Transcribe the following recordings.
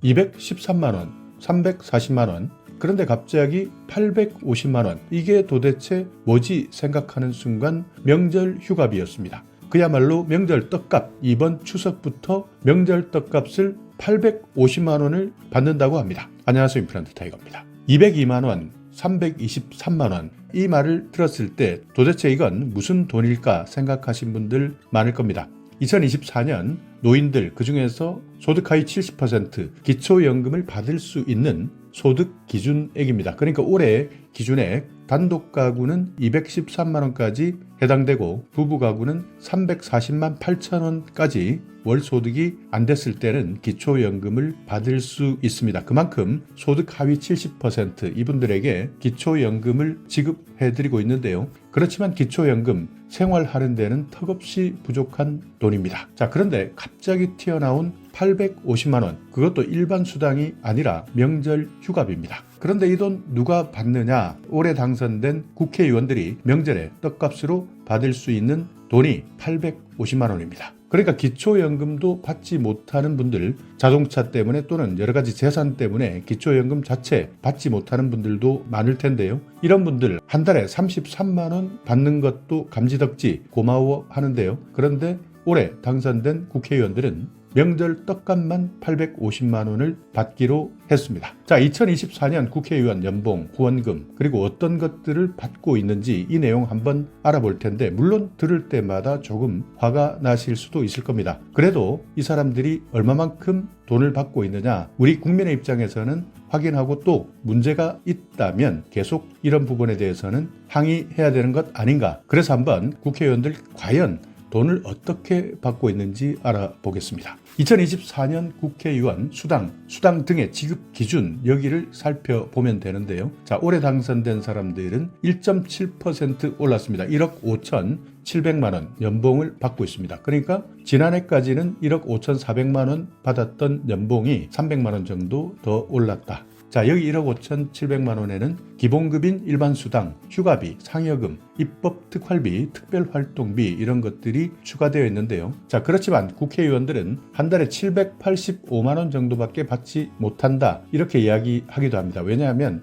213만원, 340만원, 그런데 갑자기 850만원, 이게 도대체 뭐지 생각하는 순간 명절 휴가비였습니다. 그야말로 명절 떡값, 이번 추석부터 명절 떡값을 850만원을 받는다고 합니다. 안녕하세요, 임플란트 타이거입니다. 202만원, 323만원, 이 말을 들었을 때 도대체 이건 무슨 돈일까 생각하신 분들 많을 겁니다. 2024년 노인들, 그중에서 소득 하위 70% 기초연금을 받을 수 있는 소득 기준액입니다. 그러니까 올해 기준액 단독 가구는 213만원까지 해당되고 부부 가구는 340만 8천원까지 월 소득이 안 됐을 때는 기초연금을 받을 수 있습니다. 그만큼 소득 하위 70% 이분들에게 기초연금을 지급해드리고 있는데요. 그렇지만 기초연금 생활하는 데는 턱없이 부족한 돈입니다. 자, 그런데 갑자기 튀어나온 850만원, 그것도 일반 수당이 아니라 명절 휴가비입니다. 그런데 이 돈 누가 받느냐? 올해 당선된 국회의원들이 명절에 떡값으로 받을 수 있는 돈이 850만원입니다. 그러니까 기초연금도 받지 못하는 분들, 자동차 때문에 또는 여러 가지 재산 때문에 기초연금 자체 받지 못하는 분들도 많을 텐데요. 이런 분들 한 달에 33만원 받는 것도 감지덕지 고마워 하는데요. 그런데 올해 당선된 국회의원들은 명절 떡값만 850만원을 받기로 했습니다. 자, 2024년 국회의원 연봉, 후원금, 그리고 어떤 것들을 받고 있는지 이 내용 한번 알아볼 텐데, 물론 들을 때마다 조금 화가 나실 수도 있을 겁니다. 그래도 이 사람들이 얼마만큼 돈을 받고 있느냐, 우리 국민의 입장에서는 확인하고 또 문제가 있다면 계속 이런 부분에 대해서는 항의해야 되는 것 아닌가. 그래서 한번 국회의원들 과연 돈을 어떻게 받고 있는지 알아보겠습니다. 2024년 국회의원 수당 등의 지급 기준, 여기를 살펴보면 되는데요. 자, 올해 당선된 사람들은 1.7% 올랐습니다. 1억 5,700만원 연봉을 받고 있습니다. 그러니까 지난해까지는 1억 5,400만원 받았던 연봉이 300만원 정도 더 올랐다. 자, 여기 1억 5,700만원에는 기본급인 일반수당, 휴가비, 상여금, 입법 특활비, 특별활동비 이런 것들이 추가되어 있는데요. 자, 그렇지만 국회의원들은 한 달에 785만원 정도밖에 받지 못한다, 이렇게 이야기하기도 합니다. 왜냐하면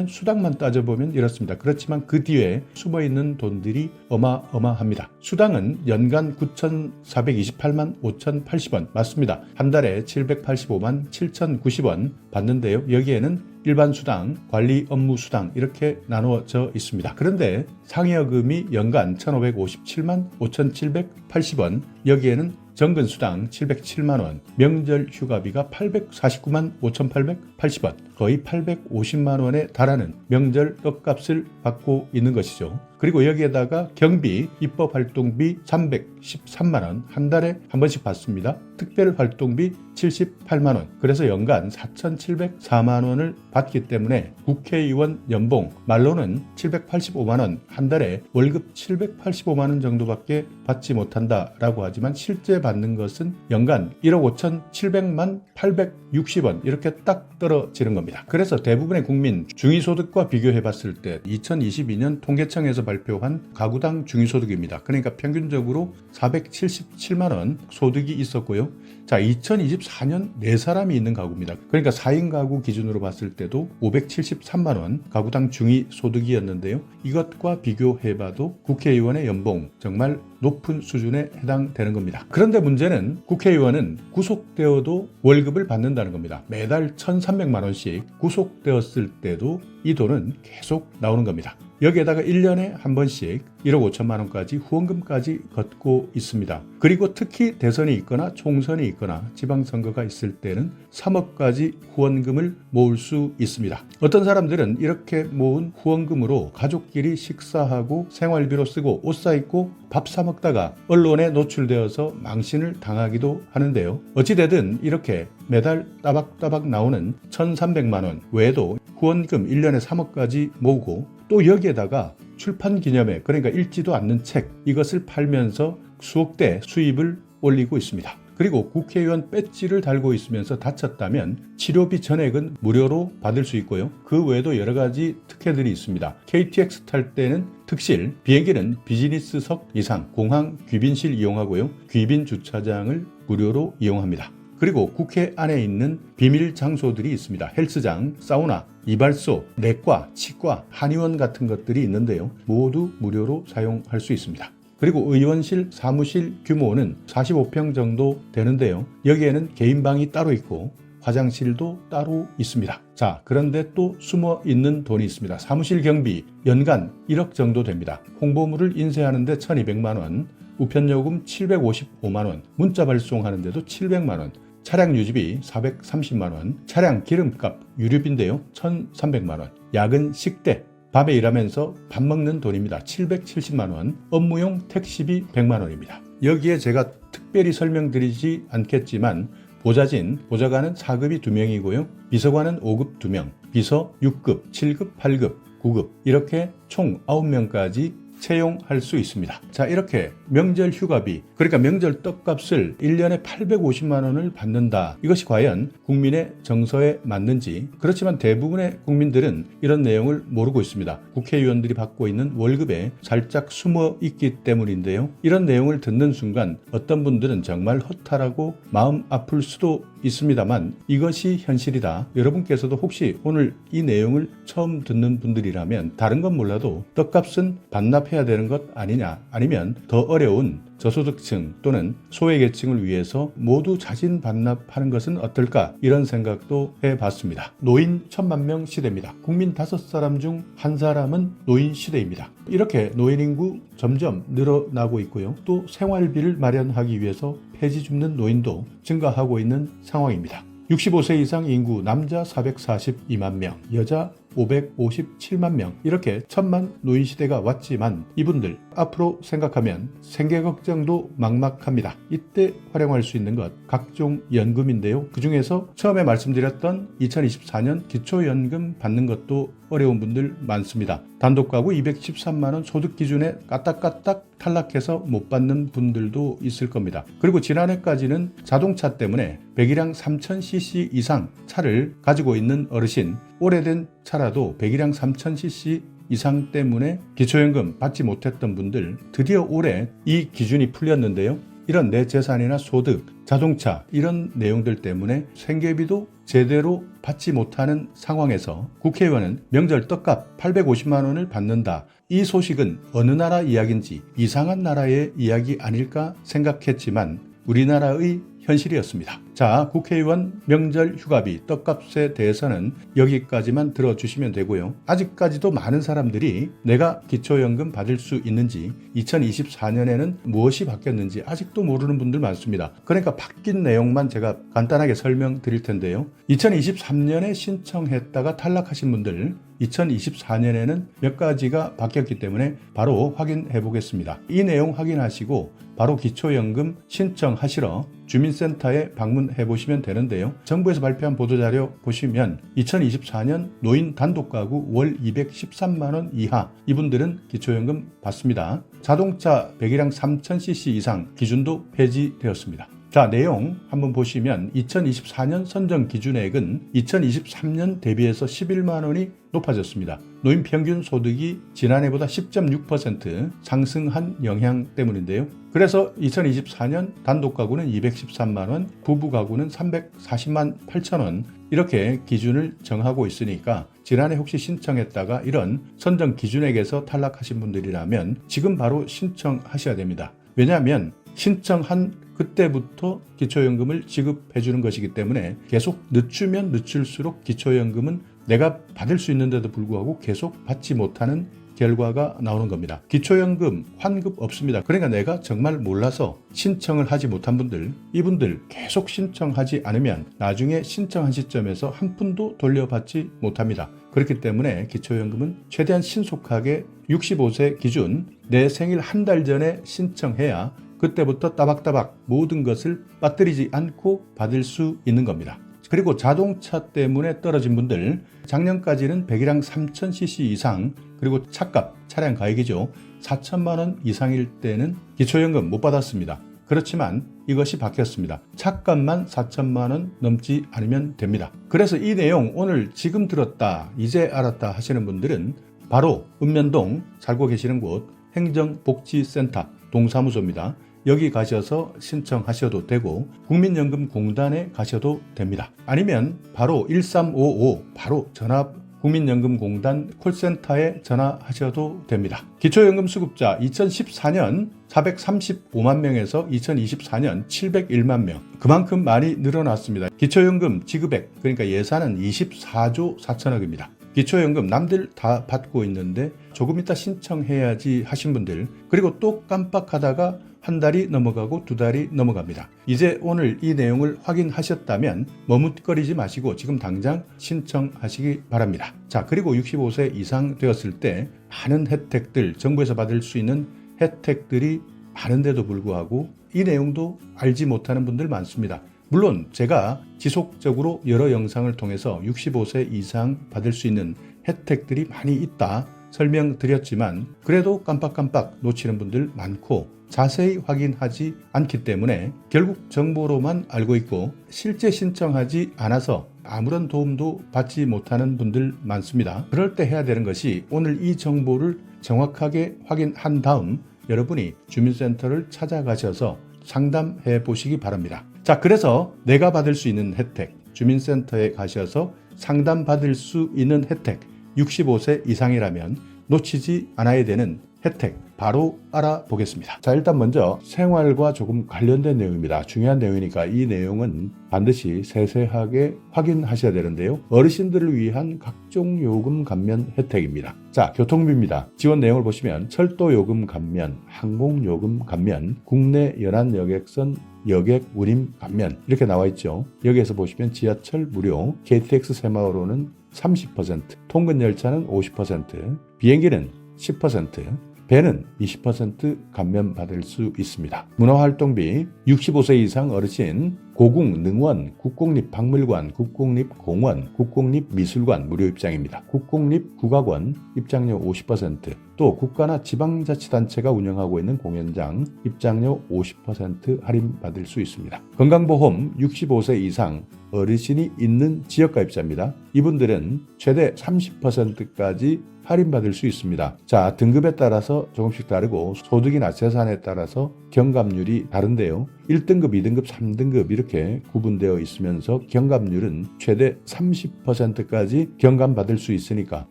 수당만 따져보면 이렇습니다. 그렇지만 그 뒤에 숨어있는 돈들이 어마어마합니다. 수당은 연간 9,428만 5,080원 맞습니다. 한 달에 785만 7,090원 받는데요. 여기에는 일반 수당, 관리 업무 수당 이렇게 나누어져 있습니다. 그런데 상여금이 연간 1,557만 5,780원, 여기에는 정근 수당 707만원, 명절 휴가비가 849만 5,880원, 거의 850만원에 달하는 명절 떡값을 받고 있는 것이죠. 그리고 여기에다가 경비, 입법활동비 313만원, 한 달에 한 번씩 받습니다. 특별활동비 78만원, 그래서 연간 4,704만원을 받기 때문에 국회의원 연봉, 말로는 785만원, 한 달에 월급 785만원 정도밖에 받지 못한다라고 하지만 실제 받는 것은 연간 1억 5,700만 860원 이렇게 딱 떨어지는 겁니다. 그래서 대부분의 국민 중위소득과 비교해 봤을 때 2022년 통계청에서 발표한 가구당 중위소득입니다. 그러니까 평균적으로 477만원 소득이 있었고요. 자, 2024년 4사람이 있는 가구입니다. 그러니까 4인 가구 기준으로 봤을 때도 573만원 가구당 중위소득이었는데요. 이것과 비교해봐도 국회의원의 연봉 정말 높은 수준에 해당되는 겁니다. 그런데 문제는 국회의원은 구속되어도 월급을 받는다는 겁니다. 매달 1,300만원씩 구속되었을 때도 이 돈은 계속 나오는 겁니다. 여기에다가 1년에 한 번씩 1억 5천만 원까지 후원금까지 걷고 있습니다. 그리고 특히 대선이 있거나 총선이 있거나 지방선거가 있을 때는 3억까지 후원금을 모을 수 있습니다. 어떤 사람들은 이렇게 모은 후원금으로 가족끼리 식사하고 생활비로 쓰고 옷 사입고 밥 사 먹다가 언론에 노출되어서 망신을 당하기도 하는데요. 어찌되든 이렇게 매달 따박따박 나오는 1,300만 원 외에도 후원금 1년에 3억까지 모으고 또 여기에다가 출판 기념회, 그러니까 읽지도 않는 책, 이것을 팔면서 수억대 수입을 올리고 있습니다. 그리고 국회의원 배지를 달고 있으면서 다쳤다면 치료비 전액은 무료로 받을 수 있고요. 그 외에도 여러 가지 특혜들이 있습니다. KTX 탈 때는 특실, 비행기는 비즈니스석 이상, 공항 귀빈실 이용하고요. 귀빈 주차장을 무료로 이용합니다. 그리고 국회 안에 있는 비밀 장소들이 있습니다. 헬스장, 사우나, 이발소, 내과, 치과, 한의원 같은 것들이 있는데요. 모두 무료로 사용할 수 있습니다. 그리고 의원실, 사무실 규모는 45평 정도 되는데요. 여기에는 개인방이 따로 있고 화장실도 따로 있습니다. 자, 그런데 또 숨어 있는 돈이 있습니다. 사무실 경비 연간 1억 정도 됩니다. 홍보물을 인쇄하는데 1,200만 원, 우편요금 755만 원, 문자 발송하는데도 700만 원, 차량 유지비 430만 원, 차량 기름값 유류비인데요 1,300만 원, 야근 식대 밤에 일하면서 밥 먹는 돈입니다. 770만 원, 업무용 택시비 100만 원입니다. 여기에 제가 특별히 설명드리지 않겠지만 보좌진, 보좌관은 4급이 2명이고요. 비서관은 5급 2명, 비서 6급, 7급, 8급, 9급 이렇게 총 9명까지 채용할 수 있습니다. 자, 이렇게 명절 휴가비, 그러니까 명절 떡값을 1년에 850만 원을 받는다. 이것이 과연 국민의 정서에 맞는지. 그렇지만 대부분의 국민들은 이런 내용을 모르고 있습니다. 국회의원들이 받고 있는 월급에 살짝 숨어 있기 때문인데요. 이런 내용을 듣는 순간 어떤 분들은 정말 허탈하고 마음 아플 수도 있습니다만 이것이 현실이다. 여러분께서도 혹시 오늘 이 내용을 처음 듣는 분들이라면 다른 건 몰라도 떡값은 반납해야 되는 것 아니냐, 아니면 더 어려운 저소득층 또는 소외계층을 위해서 모두 자진 반납하는 것은 어떨까, 이런 생각도 해봤습니다. 노인 1,000만 명 시대입니다. 국민 5사람 중 1사람은 노인 시대입니다. 이렇게 노인 인구 점점 늘어나고 있고요. 또 생활비를 마련하기 위해서 폐지 줍는 노인도 증가하고 있는 상황입니다. 65세 이상 인구 남자 442만 명, 여자 557만 명, 이렇게 1,000만 노인 시대가 왔지만 이분들 앞으로 생각하면 생계 걱정도 막막합니다. 이때 활용할 수 있는 것 각종 연금인데요. 그중에서 처음에 말씀드렸던 2024년 기초연금 받는 것도 어려운 분들 많습니다. 단독 가구 213만 원 소득 기준에 까딱까딱 탈락해서 못 받는 분들도 있을 겁니다. 그리고 지난해까지는 자동차 때문에 배기량 3000cc 이상 차를 가지고 있는 어르신, 오래된 차라도 배기량 3000cc 이상 때문에 기초연금 받지 못했던 분들, 드디어 올해 이 기준이 풀렸는데요. 이런 내 재산이나 소득, 자동차 이런 내용들 때문에 생계비도 제대로 받지 못하는 상황에서 국회의원은 명절 떡값 850만 원을 받는다. 이 소식은 어느 나라 이야기인지 이상한 나라의 이야기 아닐까 생각했지만 우리나라의 현실이었습니다. 자, 국회의원 명절 휴가비 떡값에 대해서는 여기까지만 들어주시면 되고요. 아직까지도 많은 사람들이 내가 기초연금 받을 수 있는지, 2024년에는 무엇이 바뀌었는지 아직도 모르는 분들 많습니다. 그러니까 바뀐 내용만 제가 간단하게 설명드릴 텐데요. 2023년에 신청했다가 탈락하신 분들 2024년에는 몇 가지가 바뀌었기 때문에 바로 확인해 보겠습니다. 이 내용 확인하시고 바로 기초연금 신청하시러 주민센터에 방문해 보시면 되는데요. 정부에서 발표한 보도자료 보시면 2024년 노인 단독가구 월 213만 원 이하 이분들은 기초연금 받습니다. 자동차 배기량 3000cc 이상 기준도 폐지되었습니다. 자, 내용 한번 보시면 2024년 선정 기준액은 2023년 대비해서 11만 원이 높아졌습니다. 노인 평균 소득이 지난해보다 10.6% 상승한 영향 때문인데요. 그래서 2024년 단독 가구는 213만 원, 부부 가구는 340만 8천 원 이렇게 기준을 정하고 있으니까 지난해 혹시 신청했다가 이런 선정 기준액에서 탈락하신 분들이라면 지금 바로 신청하셔야 됩니다. 왜냐하면 신청한 그때부터 기초연금을 지급해 주는 것이기 때문에 계속 늦추면 늦출수록 기초연금은 내가 받을 수 있는데도 불구하고 계속 받지 못하는 결과가 나오는 겁니다. 기초연금 환급 없습니다. 그러니까 내가 정말 몰라서 신청을 하지 못한 분들, 이분들 계속 신청하지 않으면 나중에 신청한 시점에서 한 푼도 돌려받지 못합니다. 그렇기 때문에 기초연금은 최대한 신속하게 65세 기준 내 생일 한 달 전에 신청해야 그때부터 따박따박 모든 것을 빠뜨리지 않고 받을 수 있는 겁니다. 그리고 자동차 때문에 떨어진 분들, 작년까지는 배기량 3000cc 이상, 그리고 차값, 차량 가액이죠. 4천만 원 이상일 때는 기초연금 못 받았습니다. 그렇지만 이것이 바뀌었습니다. 차값만 4천만 원 넘지 않으면 됩니다. 그래서 이 내용 오늘 지금 들었다, 이제 알았다 하시는 분들은 바로 읍면동 살고 계시는 곳 행정복지센터 동사무소입니다. 여기 가셔서 신청하셔도 되고 국민연금공단에 가셔도 됩니다. 아니면 바로 1355 바로 전화 국민연금공단 콜센터에 전화하셔도 됩니다. 기초연금 수급자 2014년 435만 명에서 2024년 701만 명. 그만큼 많이 늘어났습니다. 기초연금 지급액, 그러니까 예산은 24조 4천억입니다. 기초연금 남들 다 받고 있는데 조금 이따 신청해야지 하신 분들, 그리고 또 깜빡하다가 한 달이 넘어가고 두 달이 넘어갑니다. 이제 오늘 이 내용을 확인하셨다면 머뭇거리지 마시고 지금 당장 신청하시기 바랍니다. 자, 그리고 65세 이상 되었을 때 많은 혜택들, 정부에서 받을 수 있는 혜택들이 많은데도 불구하고 이 내용도 알지 못하는 분들 많습니다. 물론 제가 지속적으로 여러 영상을 통해서 65세 이상 받을 수 있는 혜택들이 많이 있다 설명드렸지만 그래도 깜빡깜빡 놓치는 분들 많고 자세히 확인하지 않기 때문에 결국 정보로만 알고 있고 실제 신청하지 않아서 아무런 도움도 받지 못하는 분들 많습니다. 그럴 때 해야 되는 것이 오늘 이 정보를 정확하게 확인한 다음 여러분이 주민센터를 찾아가셔서 상담해 보시기 바랍니다. 자, 그래서 내가 받을 수 있는 혜택, 주민센터에 가셔서 상담받을 수 있는 혜택, 65세 이상이라면 놓치지 않아야 되는 혜택 바로 알아보겠습니다. 자, 일단 먼저 생활과 조금 관련된 내용입니다. 중요한 내용이니까 이 내용은 반드시 세세하게 확인하셔야 되는데요. 어르신들을 위한 각종 요금 감면 혜택입니다. 자, 교통비입니다. 지원 내용을 보시면 철도 요금 감면, 항공 요금 감면, 국내 연안 여객선 여객 운임 감면 이렇게 나와 있죠. 여기에서 보시면 지하철 무료, KTX 새마을호는 30%, 통근 열차는 50%, 비행기는 10%, 배는 20% 감면받을 수 있습니다. 문화활동비 65세 이상 어르신 고궁, 능원, 국공립박물관, 국공립공원, 국공립미술관 무료 입장입니다. 국공립국악원 입장료 50%, 또 국가나 지방자치단체가 운영하고 있는 공연장 입장료 50% 할인받을 수 있습니다. 건강보험 65세 이상 어르신이 있는 지역가입자입니다. 이분들은 최대 30%까지 할인받을 수 있습니다. 자, 등급에 따라서 조금씩 다르고 소득이나 재산에 따라서 경감률이 다른데요. 1등급, 2등급, 3등급 이렇게 구분되어 있으면서 경감률은 최대 30%까지 경감받을 수 있으니까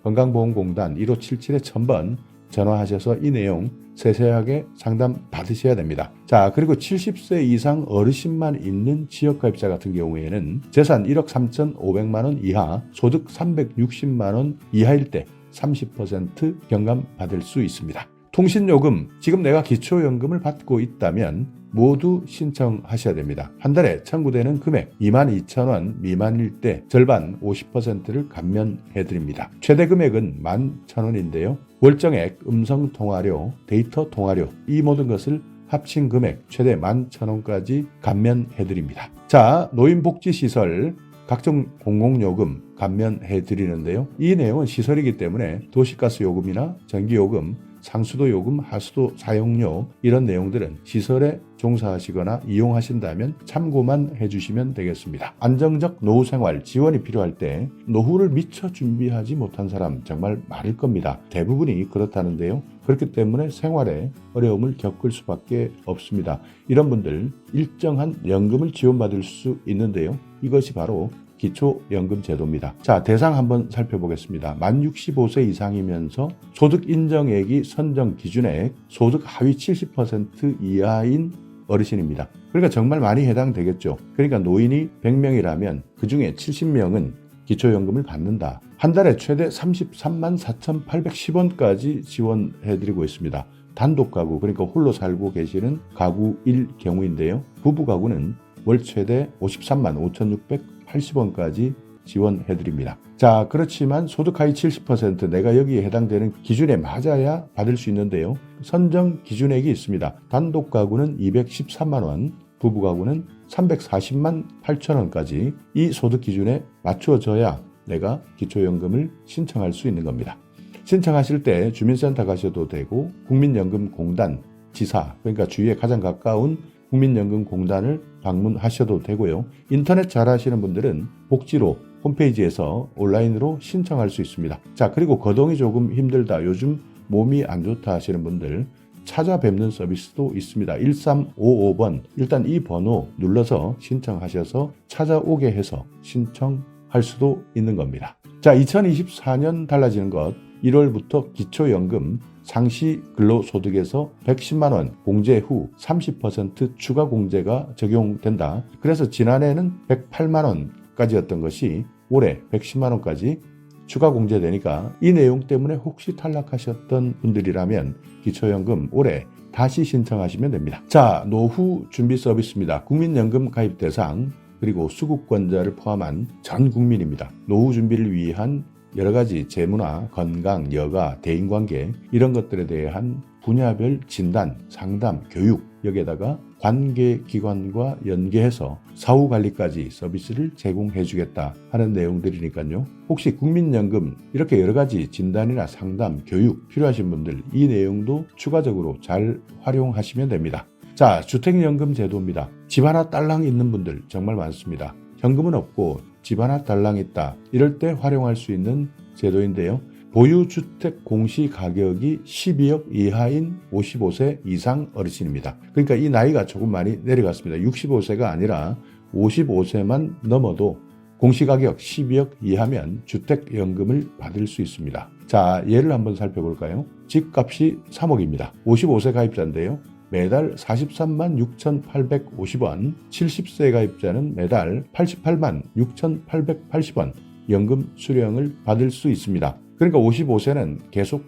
건강보험공단 1577-1000번 전화하셔서 이 내용 세세하게 상담 받으셔야 됩니다. 자, 그리고 70세 이상 어르신만 있는 지역가입자 같은 경우에는 재산 1억 3,500만 원 이하, 소득 360만 원 이하일 때 30% 경감 받을 수 있습니다. 통신요금, 지금 내가 기초연금을 받고 있다면 모두 신청하셔야 됩니다. 한 달에 청구되는 금액 22,000원 미만일 때 절반 50%를 감면해드립니다. 최대 금액은 11,000원인데요. 월정액, 음성통화료, 데이터 통화료 이 모든 것을 합친 금액 최대 11,000원까지 감면해드립니다. 자, 노인복지시설 각종 공공요금 감면해드리는데요. 이 내용은 시설이기 때문에 도시가스 요금이나 전기요금, 상수도 요금, 하수도 사용료 이런 내용들은 시설에 종사하시거나 이용하신다면 참고만 해주시면 되겠습니다. 안정적 노후생활 지원이 필요할 때 노후를 미처 준비하지 못한 사람 정말 많을 겁니다. 대부분이 그렇다는데요. 그렇기 때문에 생활에 어려움을 겪을 수밖에 없습니다. 이런 분들 일정한 연금을 지원받을 수 있는데요. 이것이 바로 기초연금 제도입니다. 자, 대상 한번 살펴보겠습니다. 만 65세 이상이면서 소득 인정액이 선정 기준액, 소득 하위 70% 이하인 어르신입니다. 그러니까 정말 많이 해당되겠죠. 그러니까 노인이 100명이라면 그중에 70명은 기초연금을 받는다. 한 달에 최대 33만 4,810원까지 지원해드리고 있습니다. 단독 가구, 그러니까 홀로 살고 계시는 가구일 경우인데요. 부부 가구는 월 최대 53만 5,680원까지 지원해드립니다. 자, 그렇지만 소득 하위 70% 내가 여기에 해당되는 기준에 맞아야 받을 수 있는데요. 선정 기준액이 있습니다. 단독 가구는 213만 원, 부부 가구는 340만 8천원까지 이 소득 기준에 맞추어져야 내가 기초연금을 신청할 수 있는 겁니다. 신청하실 때 주민센터 가셔도 되고 국민연금공단, 지사, 그러니까 주위에 가장 가까운 국민연금공단을 방문하셔도 되고요. 인터넷 잘 하시는 분들은 복지로 홈페이지에서 온라인으로 신청할 수 있습니다. 자, 그리고 거동이 조금 힘들다, 요즘 몸이 안 좋다 하시는 분들 찾아뵙는 서비스도 있습니다. 1355번 일단 이 번호 눌러서 신청하셔서 찾아오게 해서 신청할 수도 있는 겁니다. 자, 2024년 달라지는 것 1월부터 기초연금 상시 근로소득에서 110만 원 공제 후 30% 추가 공제가 적용된다. 그래서 지난해는 108만 원까지였던 것이 올해 110만 원까지 추가 공제되니까 이 내용 때문에 혹시 탈락하셨던 분들이라면 기초연금 올해 다시 신청하시면 됩니다. 자, 노후 준비 서비스입니다. 국민연금 가입 대상 그리고 수급권자를 포함한 전 국민입니다. 노후 준비를 위한 여러 가지 재무나 건강, 여가, 대인관계 이런 것들에 대한 분야별 진단, 상담, 교육 여기에다가 관계기관과 연계해서 사후관리까지 서비스를 제공해 주겠다 하는 내용들이니까요. 혹시 국민연금 이렇게 여러 가지 진단이나 상담, 교육 필요하신 분들 이 내용도 추가적으로 잘 활용하시면 됩니다. 자, 주택연금 제도입니다. 집 하나 딸랑 있는 분들 정말 많습니다. 현금은 없고 집 하나 딸랑 있다. 이럴 때 활용할 수 있는 제도인데요. 보유주택 공시가격이 12억 이하인 55세 이상 어르신입니다. 그러니까 이 나이가 조금 많이 내려갔습니다. 65세가 아니라 55세만 넘어도 공시가격 12억 이하면 주택연금을 받을 수 있습니다. 자, 예를 한번 살펴볼까요? 집값이 3억입니다. 55세 가입자인데요. 매달 43만 6,850원, 70세 가입자는 매달 88만 6,880원 연금 수령을 받을 수 있습니다. 그러니까 55세는 계속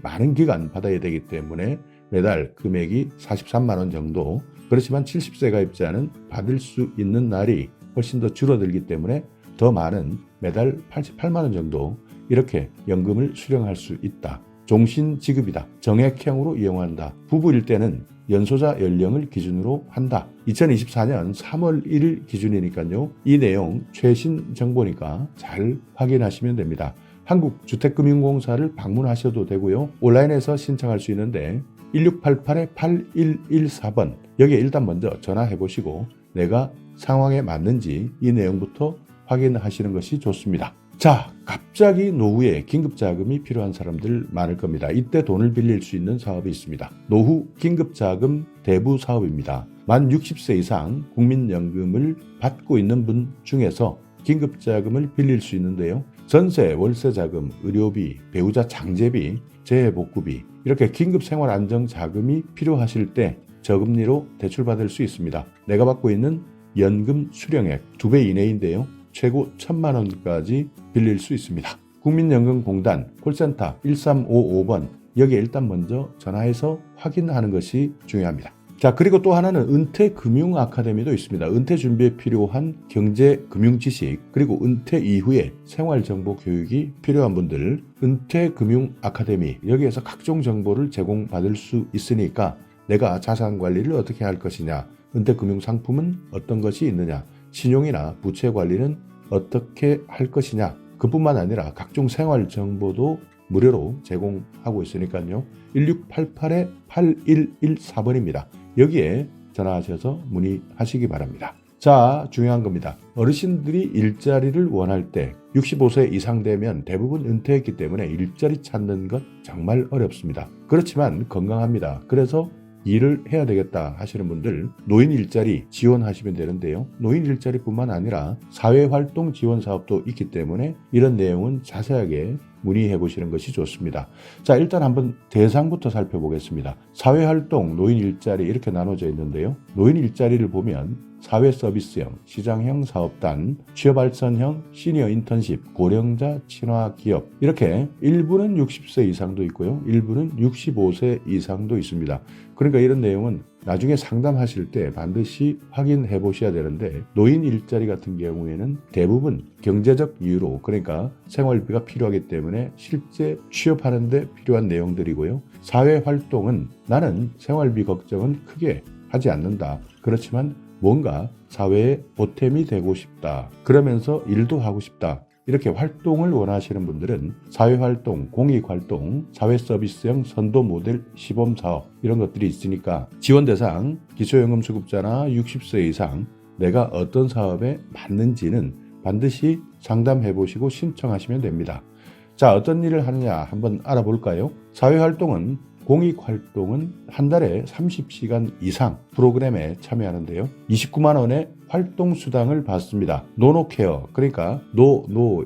많은 기간 받아야 되기 때문에 매달 금액이 43만 원 정도, 그렇지만 70세 가입자는 받을 수 있는 날이 훨씬 더 줄어들기 때문에 더 많은 매달 88만 원 정도 이렇게 연금을 수령할 수 있다. 종신지급이다. 정액형으로 이용한다. 부부일 때는 연소자 연령을 기준으로 한다. 2024년 3월 1일 기준이니까요. 이 내용 최신 정보니까 잘 확인하시면 됩니다. 한국주택금융공사를 방문하셔도 되고요. 온라인에서 신청할 수 있는데 1688-8114번 여기에 일단 먼저 전화해 보시고 내가 상황에 맞는지 이 내용부터 확인하시는 것이 좋습니다. 자, 갑자기 노후에 긴급자금이 필요한 사람들 많을 겁니다. 이때 돈을 빌릴 수 있는 사업이 있습니다. 노후 긴급자금 대부 사업입니다. 만 60세 이상 국민연금을 받고 있는 분 중에서 긴급자금을 빌릴 수 있는데요. 전세, 월세자금, 의료비, 배우자 장제비, 재해복구비 이렇게 긴급생활안정자금이 필요하실 때 저금리로 대출받을 수 있습니다. 내가 받고 있는 연금 수령액 2배 이내인데요. 최고 1,000만 원까지 빌릴 수 있습니다. 국민연금공단 콜센터 1355번 여기에 일단 먼저 전화해서 확인하는 것이 중요합니다. 자, 그리고 또 하나는 은퇴금융아카데미도 있습니다. 은퇴 준비에 필요한 경제금융지식 그리고 은퇴 이후에 생활정보 교육이 필요한 분들 은퇴금융아카데미 여기에서 각종 정보를 제공받을 수 있으니까 내가 자산관리를 어떻게 할 것이냐, 은퇴금융상품은 어떤 것이 있느냐, 신용이나 부채 관리는 어떻게 할 것이냐, 그뿐만 아니라 각종 생활 정보도 무료로 제공하고 있으니까요. 1688-8114번입니다. 여기에 전화하셔서 문의하시기 바랍니다. 자, 중요한 겁니다. 어르신들이 일자리를 원할 때 65세 이상 되면 대부분 은퇴했기 때문에 일자리 찾는 것 정말 어렵습니다. 그렇지만 건강합니다. 그래서 일을 해야 되겠다 하시는 분들 노인 일자리 지원하시면 되는데요. 노인 일자리뿐만 아니라 사회활동 지원 사업도 있기 때문에 이런 내용은 자세하게 문의해 보시는 것이 좋습니다. 자, 일단 한번 대상부터 살펴보겠습니다. 사회활동, 노인 일자리 이렇게 나눠져 있는데요. 노인 일자리를 보면 사회서비스형, 시장형 사업단, 취업발전형, 시니어 인턴십, 고령자 친화기업 이렇게 일부는 60세 이상도 있고요. 일부는 65세 이상도 있습니다. 그러니까 이런 내용은 나중에 상담하실 때 반드시 확인해 보셔야 되는데 노인 일자리 같은 경우에는 대부분 경제적 이유로 그러니까 생활비가 필요하기 때문에 실제 취업하는 데 필요한 내용들이고요. 사회활동은 나는 생활비 걱정은 크게 하지 않는다. 그렇지만 뭔가 사회에 보탬이 되고 싶다. 그러면서 일도 하고 싶다. 이렇게 활동을 원하시는 분들은 사회활동, 공익활동, 사회서비스형 선도 모델 시범사업 이런 것들이 있으니까 지원 대상, 기초연금 수급자나 60세 이상 내가 어떤 사업에 맞는지는 반드시 상담해 보시고 신청하시면 됩니다. 자, 어떤 일을 하느냐 한번 알아볼까요? 사회활동은 공익활동은 한 달에 30시간 이상 프로그램에 참여하는데요. 29만 원의 활동수당을 받습니다. 노노케어, 그러니까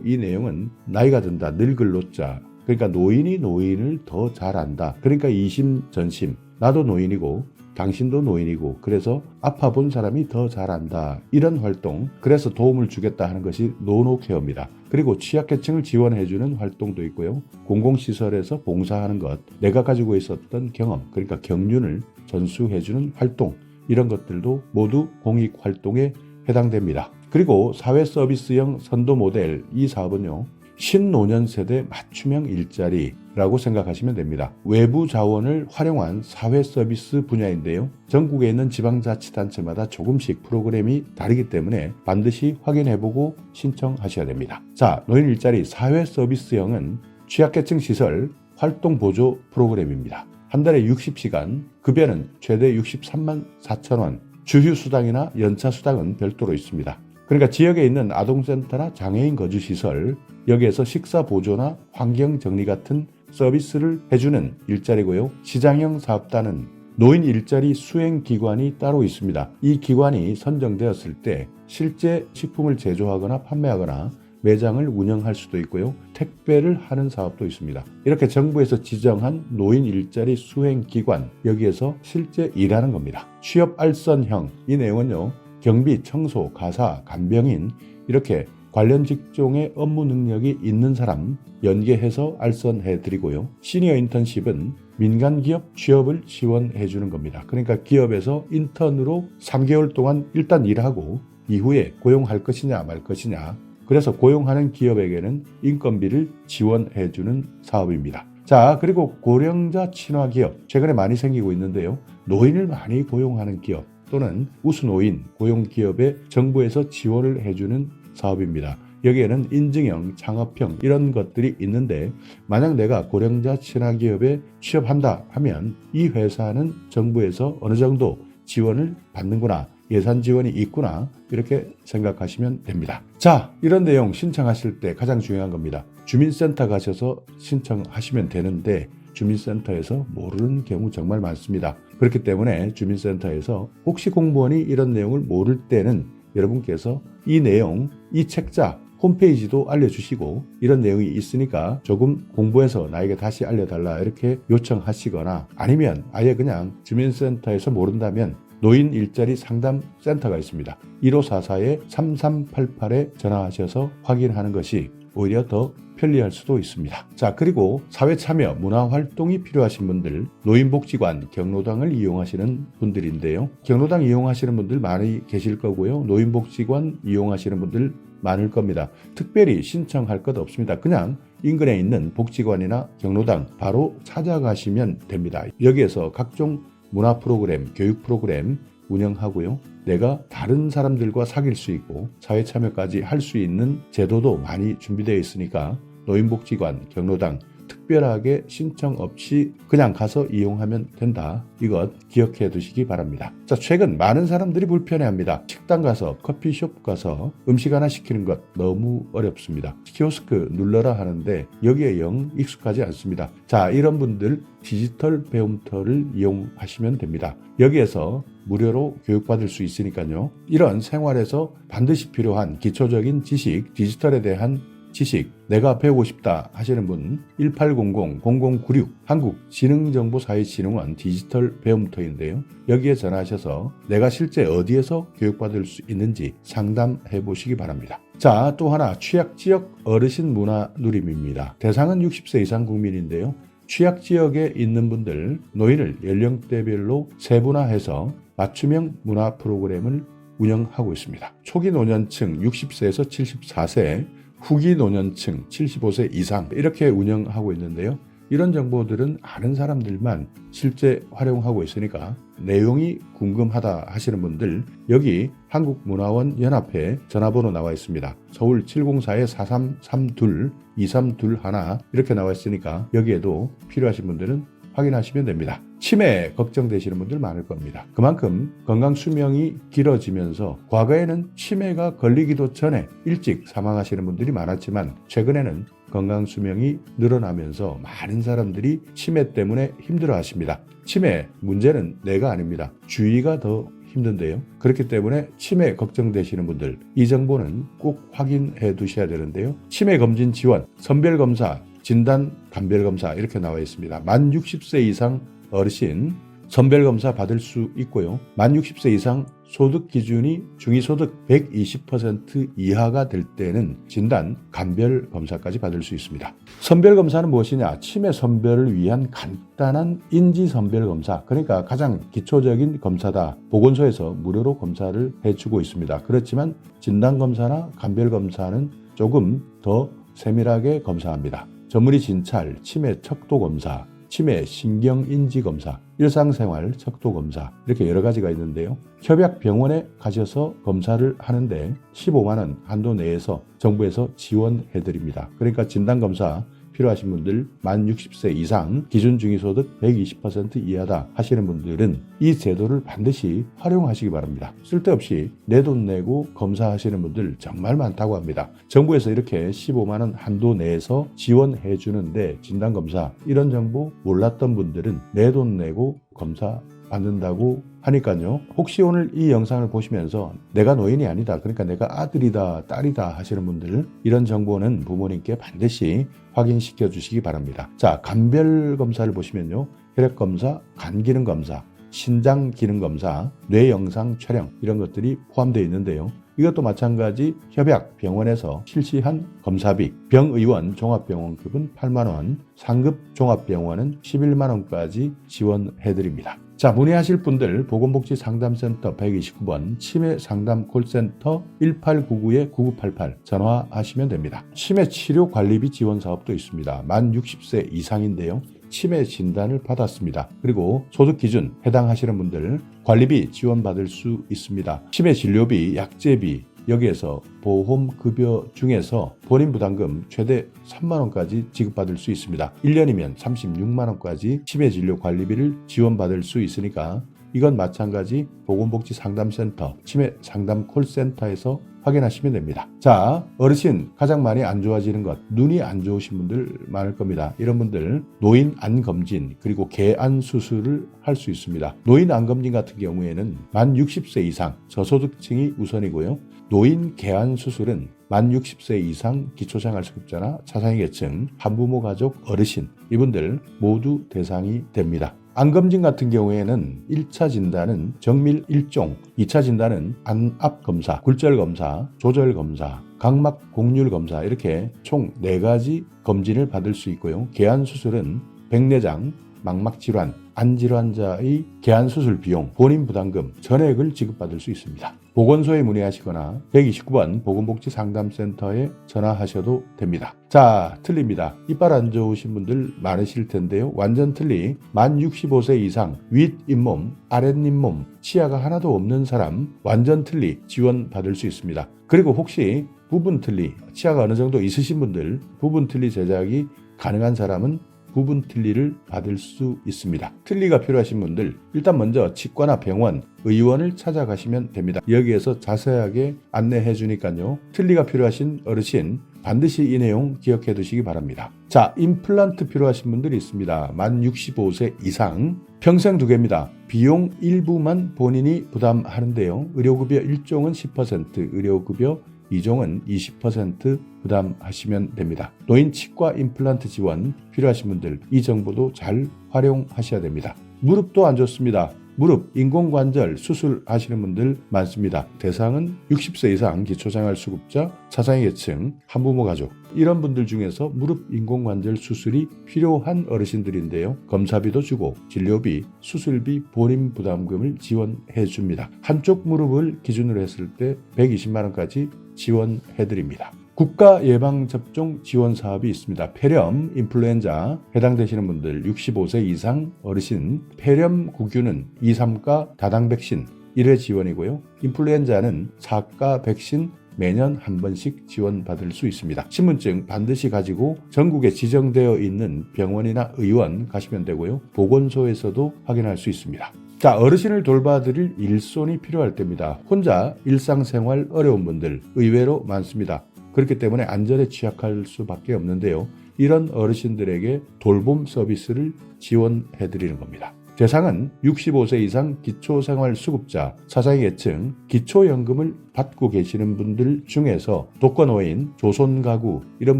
이 내용은 나이가 든다, 늙을 노자, 그러니까 노인이 노인을 더 잘 안다. 그러니까 이심전심, 나도 노인이고 당신도 노인이고 그래서 아파 본 사람이 더 잘한다. 이런 활동, 그래서 도움을 주겠다 하는 것이 노노케어입니다. 그리고 취약계층을 지원해주는 활동도 있고요. 공공시설에서 봉사하는 것, 내가 가지고 있었던 경험, 그러니까 경륜을 전수해주는 활동, 이런 것들도 모두 공익활동에 해당됩니다. 그리고 사회서비스형 선도 모델, 이 사업은요, 신노년 세대 맞춤형 일자리라고 생각하시면 됩니다. 외부 자원을 활용한 사회 서비스 분야인데요. 전국에 있는 지방자치단체마다 조금씩 프로그램이 다르기 때문에 반드시 확인해보고 신청하셔야 됩니다. 자, 노인 일자리 사회 서비스형은 취약계층 시설 활동 보조 프로그램입니다. 한 달에 60시간, 급여는 최대 63만 4천 원, 주휴수당이나 연차수당은 별도로 있습니다. 그러니까 지역에 있는 아동센터나 장애인 거주시설, 여기에서 식사 보조나 환경 정리 같은 서비스를 해주는 일자리고요. 시장형 사업단은 노인 일자리 수행기관이 따로 있습니다. 이 기관이 선정되었을 때 실제 식품을 제조하거나 판매하거나 매장을 운영할 수도 있고요. 택배를 하는 사업도 있습니다. 이렇게 정부에서 지정한 노인 일자리 수행기관, 여기에서 실제 일하는 겁니다. 취업 알선형, 이 내용은요, 경비, 청소, 가사, 간병인 이렇게 관련 직종의 업무 능력이 있는 사람 연계해서 알선해 드리고요. 시니어 인턴십은 민간 기업 취업을 지원해 주는 겁니다. 그러니까 기업에서 인턴으로 3개월 동안 일단 일하고 이후에 고용할 것이냐 말 것이냐, 그래서 고용하는 기업에게는 인건비를 지원해 주는 사업입니다. 자, 그리고 고령자 친화 기업, 최근에 많이 생기고 있는데요. 노인을 많이 고용하는 기업 또는 우수노인 고용기업에 정부에서 지원을 해주는 사업입니다. 여기에는 인증형, 창업형 이런 것들이 있는데, 만약 내가 고령자 친화기업에 취업한다 하면 이 회사는 정부에서 어느 정도 지원을 받는구나, 예산 지원이 있구나, 이렇게 생각하시면 됩니다. 자, 이런 내용 신청하실 때 가장 중요한 겁니다. 주민센터 가셔서 신청하시면 되는데 주민센터에서 모르는 경우 정말 많습니다. 그렇기 때문에 주민센터에서 혹시 공무원이 이런 내용을 모를 때는 여러분께서 이 내용, 이 책자 홈페이지도 알려주시고, 이런 내용이 있으니까 조금 공부해서 나에게 다시 알려달라 이렇게 요청하시거나, 아니면 아예 그냥 주민센터에서 모른다면 노인 일자리 상담 센터가 있습니다. 1544-3388에 전화하셔서 확인하는 것이 오히려 더 편리할 수도 있습니다. 자, 그리고 사회참여, 문화활동이 필요하신 분들, 노인복지관, 경로당을 이용하시는 분들인데요. 경로당 이용하시는 분들 많이 계실 거고요. 노인복지관 이용하시는 분들 많을 겁니다. 특별히 신청할 것 없습니다. 그냥 인근에 있는 복지관이나 경로당 바로 찾아가시면 됩니다. 여기에서 각종 문화 프로그램, 교육 프로그램 운영하고요. 내가 다른 사람들과 사귈 수 있고 사회 참여까지 할 수 있는 제도도 많이 준비되어 있으니까 노인복지관, 경로당 특별하게 신청 없이 그냥 가서 이용하면 된다. 이것 기억해 두시기 바랍니다. 자, 최근 많은 사람들이 불편해합니다. 식당 가서, 커피숍 가서 음식 하나 시키는 것 너무 어렵습니다. 키오스크 눌러라 하는데 여기에 영 익숙하지 않습니다. 자, 이런 분들 디지털 배움터를 이용하시면 됩니다. 여기에서 무료로 교육받을 수 있으니까요. 이런 생활에서 반드시 필요한 기초적인 지식, 디지털에 대한 지식, 내가 배우고 싶다 하시는 분 1800-0096 한국지능정보사회진흥원 디지털 배움터인데요. 여기에 전화하셔서 내가 실제 어디에서 교육받을 수 있는지 상담해 보시기 바랍니다. 자, 또 하나 취약지역 어르신 문화 누림입니다. 대상은 60세 이상 국민인데요. 취약지역에 있는 분들, 노인을 연령대별로 세분화해서 맞춤형 문화 프로그램을 운영하고 있습니다. 초기 노년층 60세에서 74세, 후기 노년층 75세 이상 이렇게 운영하고 있는데요. 이런 정보들은 아는 사람들만 실제 활용하고 있으니까 내용이 궁금하다 하시는 분들, 여기 한국문화원 연합회 전화번호 나와 있습니다. 서울 704-4332-2321 이렇게 나와 있으니까 여기에도 필요하신 분들은 확인하시면 됩니다. 치매 걱정되시는 분들 많을 겁니다. 그만큼 건강 수명이 길어지면서 과거에는 치매가 걸리기도 전에 일찍 사망하시는 분들이 많았지만 최근에는 건강수명이 늘어나면서 많은 사람들이 치매 때문에 힘들어하십니다. 치매 문제는 내가 아닙니다. 주위가 더 힘든데요. 그렇기 때문에 치매 걱정되시는 분들 이 정보는 꼭 확인해 두셔야 되는데요. 치매 검진 지원, 선별검사, 진단, 감별검사 이렇게 나와 있습니다. 만 60세 이상 어르신 선별검사 받을 수 있고요. 만 60세 이상 소득 기준이 중위소득 120% 이하가 될 때는 진단, 감별 검사까지 받을 수 있습니다. 선별 검사는 무엇이냐? 치매 선별을 위한 간단한 인지 선별 검사, 그러니까 가장 기초적인 검사다. 보건소에서 무료로 검사를 해주고 있습니다. 그렇지만 진단 검사나 감별 검사는 조금 더 세밀하게 검사합니다. 전문의 진찰, 치매 척도 검사, 치매 신경인지검사, 일상생활 척도검사 이렇게 여러 가지가 있는데요. 협약병원에 가셔서 검사를 하는데 15만 원 한도 내에서 정부에서 지원해드립니다. 그러니까 진단검사 필요하신 분들 만 60세 이상 기준 중위소득 120% 이하다 하시는 분들은 이 제도를 반드시 활용하시기 바랍니다. 쓸데없이 내 돈 내고 검사하시는 분들 정말 많다고 합니다. 정부에서 이렇게 15만 원 한도 내에서 지원해 주는데 진단검사 이런 정보 몰랐던 분들은 내 돈 내고 검사 받는다고 하니까요. 혹시 오늘 이 영상을 보시면서 내가 노인이 아니다, 그러니까 내가 아들이다 딸이다 하시는 분들 이런 정보는 부모님께 반드시 확인시켜 주시기 바랍니다. 자, 감별검사를 보시면요. 혈액검사, 간기능검사, 신장기능검사, 뇌영상 촬영 이런 것들이 포함되어 있는데요. 이것도 마찬가지 협약 병원에서 실시한 검사비, 병의원 종합병원급은 8만 원, 상급 종합병원은 11만 원까지 지원해드립니다. 자, 문의하실 분들 보건복지상담센터 129번 치매상담 콜센터 1899-9988 전화하시면 됩니다. 치매치료관리비 지원사업도 있습니다. 만 60세 이상인데요. 치매 진단을 받았습니다. 그리고 소득기준 해당하시는 분들 관리비 지원받을 수 있습니다. 치매 진료비, 약제비 여기에서 보험급여 중에서 본인 부담금 최대 3만 원까지 지급받을 수 있습니다. 1년이면 36만 원까지 치매 진료 관리비를 지원받을 수 있으니까 이건 마찬가지 보건복지상담센터, 치매상담 콜센터에서 확인하시면 됩니다. 자, 어르신 가장 많이 안 좋아지는 것, 눈이 안 좋으신 분들 많을 겁니다. 이런 분들 노인 안 검진 그리고 개안 수술을 할 수 있습니다. 노인 안 검진 같은 경우에는 만 60세 이상 저소득층이 우선이고요. 노인 개안 수술은 만 60세 이상 기초생활수급자나 차상위계층, 한부모 가족, 어르신 이분들 모두 대상이 됩니다. 안검진 같은 경우에는 1차 진단은 정밀 1종, 2차 진단은 안압검사, 굴절검사, 조절검사, 각막 곡률검사 이렇게 총 4가지 검진을 받을 수 있고요. 개안수술은 백내장, 망막질환, 안질환자의 개안수술 비용, 본인 부담금, 전액을 지급받을 수 있습니다. 보건소에 문의하시거나 129번 보건복지상담센터에 전화하셔도 됩니다. 자, 틀립니다. 이빨 안 좋으신 분들 많으실 텐데요. 완전 틀리 만 65세 이상 윗잇몸, 아랫잇몸, 치아가 하나도 없는 사람 완전 틀리 지원받을 수 있습니다. 그리고 혹시 부분 틀리, 치아가 어느 정도 있으신 분들 부분 틀리 제작이 가능한 사람은 부분 틀니를 받을 수 있습니다. 틀니가 필요하신 분들 일단 먼저 치과나 병원, 의원을 찾아가시면 됩니다. 여기에서 자세하게 안내해 주니까요. 틀니가 필요하신 어르신 반드시 이 내용 기억해 두시기 바랍니다. 자, 임플란트 필요하신 분들이 있습니다. 만 65세 이상 평생 2개입니다. 비용 일부만 본인이 부담하는데요. 의료급여 1종은 10%, 의료급여 2종은 20% 부담하시면 됩니다. 노인 치과 임플란트 지원 필요하신 분들 이 정보도 잘 활용하셔야 됩니다. 무릎도 안 좋습니다. 무릎, 인공관절 수술하시는 분들 많습니다. 대상은 60세 이상 기초생활수급자, 차상위계층, 한부모 가족 이런 분들 중에서 무릎 인공관절 수술이 필요한 어르신들인데요. 검사비도 주고 진료비, 수술비, 본인 부담금을 지원해 줍니다. 한쪽 무릎을 기준으로 했을 때 120만 원까지 지원해드립니다. 국가 예방접종 지원 사업이 있습니다. 폐렴, 인플루엔자 해당되시는 분들 65세 이상 어르신 폐렴 구균은 2, 3가 다당 백신 1회 지원이고요. 인플루엔자는 4가 백신 매년 한 번씩 지원받을 수 있습니다. 신분증 반드시 가지고 전국에 지정되어 있는 병원이나 의원 가시면 되고요. 보건소에서도 확인할 수 있습니다. 자, 어르신을 돌봐드릴 일손이 필요할 때입니다. 혼자 일상생활 어려운 분들 의외로 많습니다. 그렇기 때문에 안전에 취약할 수밖에 없는데요. 이런 어르신들에게 돌봄 서비스를 지원해 드리는 겁니다. 대상은 65세 이상 기초생활수급자, 사장계층, 기초연금을 받고 계시는 분들 중에서 독거노인, 조손가구 이런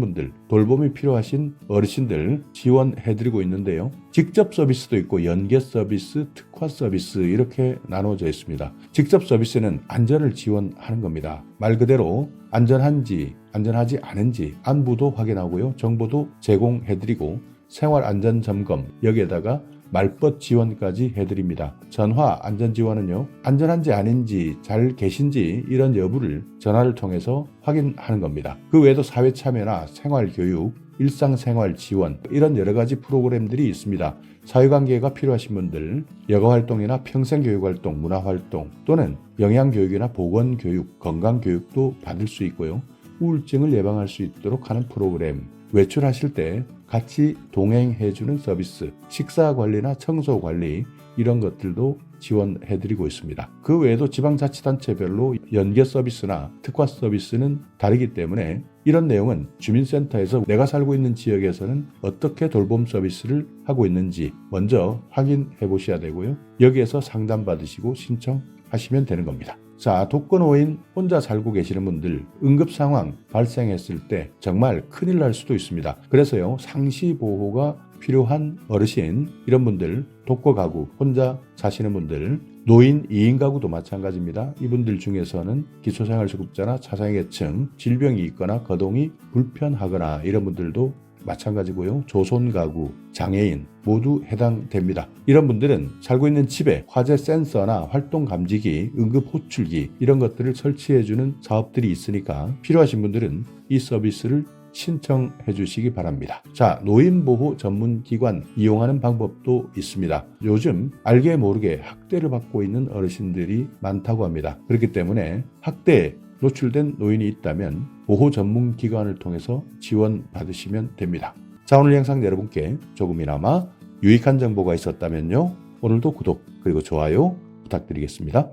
분들, 돌봄이 필요하신 어르신들 지원해드리고 있는데요. 직접 서비스도 있고 연계 서비스, 특화 서비스 이렇게 나눠져 있습니다. 직접 서비스는 안전을 지원하는 겁니다. 말 그대로 안전한지 안전하지 않은지 안부도 확인하고요. 정보도 제공해드리고 생활안전점검 여기에다가 말벗 지원까지 해드립니다. 전화 안전지원은요, 안전한지 아닌지 잘 계신지 이런 여부를 전화를 통해서 확인하는 겁니다. 그 외에도 사회참여나 생활교육, 일상생활 지원 이런 여러 가지 프로그램들이 있습니다. 사회관계가 필요하신 분들 여가활동이나 평생교육활동, 문화활동 또는 영양교육이나 보건교육, 건강교육도 받을 수 있고요. 우울증을 예방할 수 있도록 하는 프로그램, 외출하실 때 같이 동행해주는 서비스, 식사관리나 청소관리 이런 것들도 지원해드리고 있습니다. 그 외에도 지방자치단체별로 연계 서비스나 특화 서비스는 다르기 때문에 이런 내용은 주민센터에서 내가 살고 있는 지역에서는 어떻게 돌봄 서비스를 하고 있는지 먼저 확인해 보셔야 되고요. 여기에서 상담받으시고 신청하시면 되는 겁니다. 자, 독거노인 혼자 살고 계시는 분들 응급 상황 발생했을 때 정말 큰일 날 수도 있습니다. 그래서요, 상시 보호가 필요한 어르신 이런 분들, 독거 가구 혼자 사시는 분들, 노인 2인 가구도 마찬가지입니다. 이분들 중에서는 기초생활수급자나 차상계층, 질병이 있거나 거동이 불편하거나 이런 분들도 마찬가지고요. 조손가구, 장애인 모두 해당됩니다. 이런 분들은 살고 있는 집에 화재 센서나 활동 감지기, 응급 호출기 이런 것들을 설치해주는 사업들이 있으니까 필요하신 분들은 이 서비스를 신청해 주시기 바랍니다. 자, 노인보호 전문기관 이용하는 방법도 있습니다. 요즘 알게 모르게 학대를 받고 있는 어르신들이 많다고 합니다. 그렇기 때문에 학대에 노출된 노인이 있다면 보호 전문기관을 통해서 지원받으시면 됩니다. 자, 오늘 영상 여러분께 조금이나마 유익한 정보가 있었다면요. 오늘도 구독 그리고 좋아요 부탁드리겠습니다.